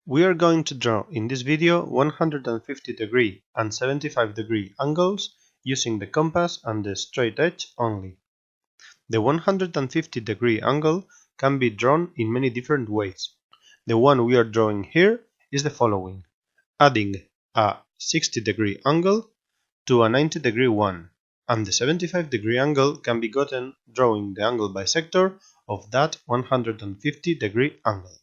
We are going to draw in this video 150° and 75° angles using the compass and the straight edge only. The 150° angle can be drawn in many different ways. The one we are drawing here is the following: adding a 60° angle to a 90° one, and the 75° angle can be gotten drawing the angle bisector of that 150° angle.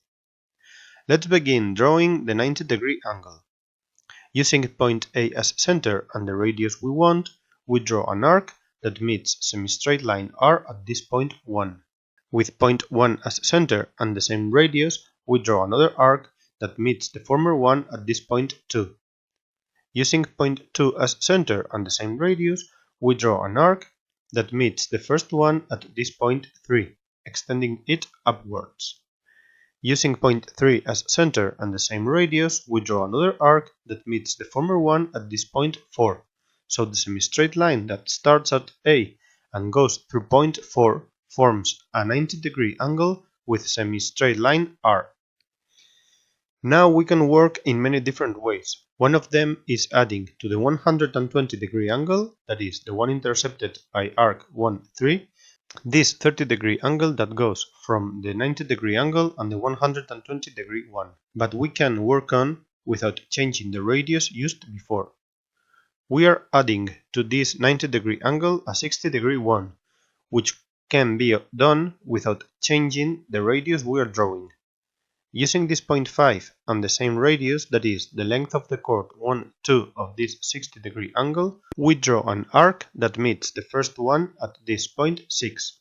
Let's begin drawing the 90° angle. Using point A as center and the radius we want, we draw an arc that meets semi-straight line R at this point 1. With point 1 as center and the same radius, we draw another arc that meets the former one at this point 2. Using point 2 as center and the same radius, we draw an arc that meets the first one at this point 3, extending it upwards. Using point 3 as center and the same radius, we draw another arc that meets the former one at this point 4, so the semi-straight line that starts at A and goes through point 4 forms a 90° angle with semi-straight line R. Now we can work in many different ways. One of them is adding to the 120° angle, that is, the one intercepted by arc 1, 3, this 30° angle that goes from the 90° angle and the 120° one, but we can work on without changing the radius used before. We are adding to this 90° angle a 60° one, which can be done without changing the radius we are drawing. Using this point 5 and the same radius, that is, the length of the chord 1, 2 of this 60° angle, we draw an arc that meets the first one at this point 6.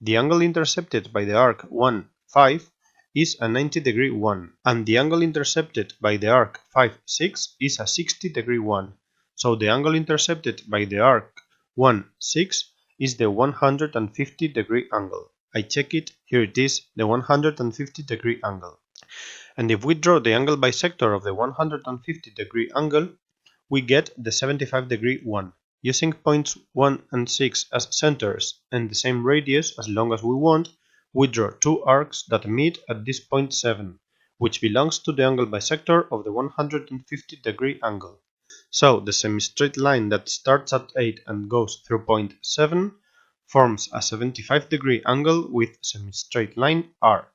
The angle intercepted by the arc 1, 5 is a 90° one, and the angle intercepted by the arc 5, 6 is a 60° one, so the angle intercepted by the arc 1, 6 is the 150° angle. I check it, here it is, the 150° angle. And if we draw the angle bisector of the 150° angle, we get the 75° one. Using points 1 and 6 as centers and the same radius as long as we want, we draw two arcs that meet at this point 7, which belongs to the angle bisector of the 150° angle. So the semi-straight line that starts at 8 and goes through point 7 forms a 75° angle with semi-straight line R.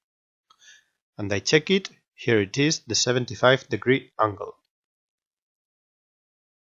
And I check it, here it is, the 75° angle.